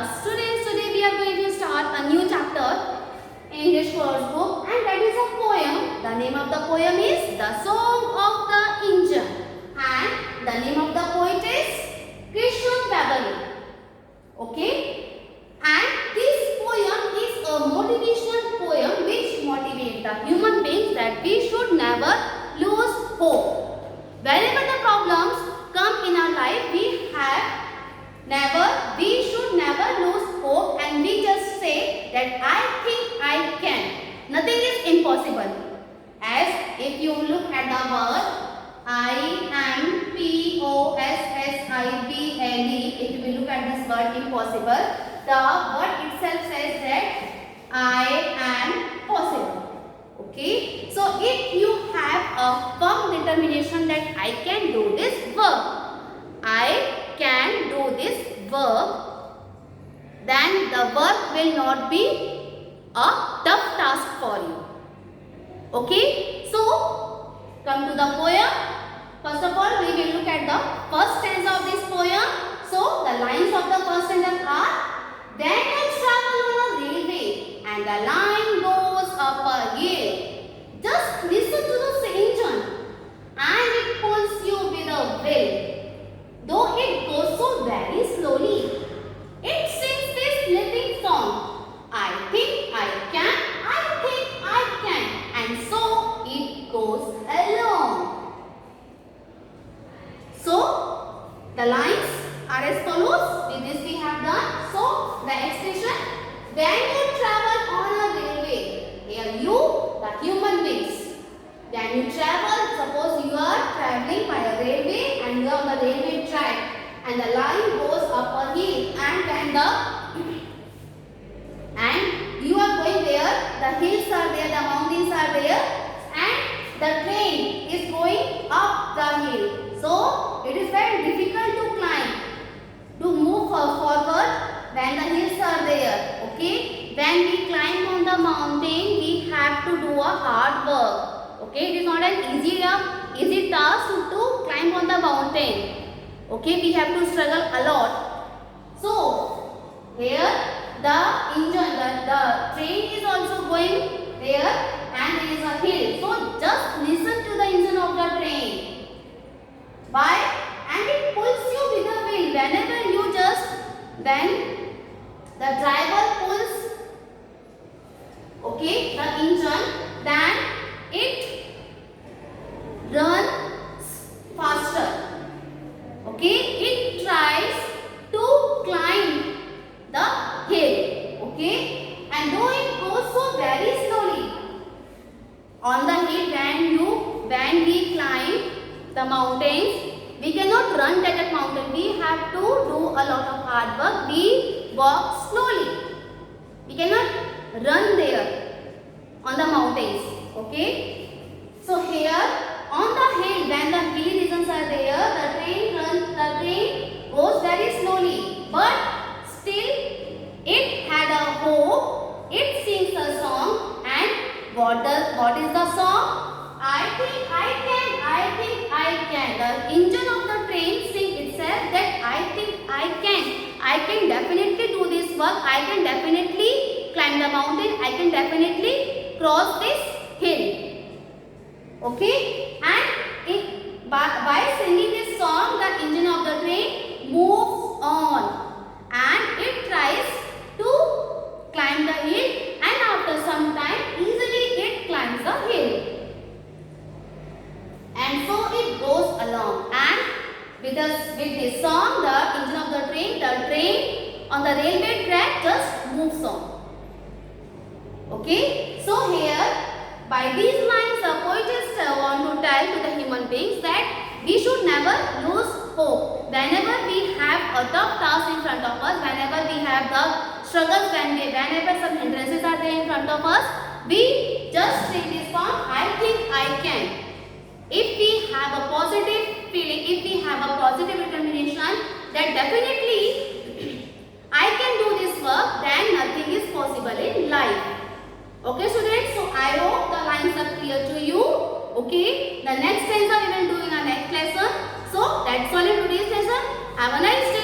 class. Today we are going to start a new chapter in English course book, and that is a poem. The name of the poem is The Song of the Engine, and the name of the poet is Krishnan Babali. Okay, and this poem is a motivational poem which motivates the human beings that we should never lose hope. Wherever the problems come in our life, we should never lose hope, and we just say that I think I can. Nothing is impossible. As if you look at the word impossible, if you look at this word impossible, the word itself says that I am possible. Okay, so if you have a firm determination that I can do this work, I can do this work, then the work will not be a tough task for you. Okay, so come to the poem. First of all, we will look at the first stanza of this poem. So the lines of the first stanza are: then you travel on a railway and the line goes up a hill. Just listen to the engine and it pulls you with a will. Though it goes so very slowly, it sings this living song. I think I can, I think I can, and so it goes along. So the lines are as follows. With this we have done. So the expression, when you travel on a railway, here you, the human beings. When you travel, suppose you are traveling by a railway and you are on the railway track, and the line goes up a hill, and you are going there, the hills are there, the mountains are there, and the train is going up the hill. So it is very difficult to climb, to move forward when the hills are there. Okay, when we climb on the mountain, we have to do a hard work. Okay, it is not an easy task to climb on the mountain. Okay, we have to struggle a lot. So here the engine, the train is also going there, and there is a hill. So just listen to the engine of the train. Why? And it pulls you with a will. Whenever you when the driver pulls, okay, the engine, then it runs faster. Okay, it tries to climb the hill. Okay, and though it goes so very slowly on the hill, when we climb the mountains, we cannot run that mountain. We have to do a lot of hard work. We walk slowly. We cannot run there on the mountains. Okay, so here on the hill, when the hilly regions are there, the train goes very slowly, but still it had a hope. It sings a song, and what is the song? I think I can, I think I can. The engine of the train sings itself that I think I can definitely do this work. I can definitely climb the mountain. I can definitely cross this hill. Okay, and by singing this song, the engine of the train moves on, and it tries to climb the hill, and after some time easily it climbs the hill, and so it goes along. And with this song, the engine of the train on the railway track just moves on. Okay, so here by these lines, the poetess want to tell to the human beings that we should never lose hope. Whenever we have a tough task in front of us, whenever we have the struggles, whenever some hindrances are there in front of us, we just sing this song, I think I can. If we have a positive feeling, if we have a positive determination that definitely I can do this work, then nothing is possible in life. Okay students, so I hope the lines are clear to you. Okay, the next stanza we will do in our next lesson. So that's all in today's lesson. Have a nice day.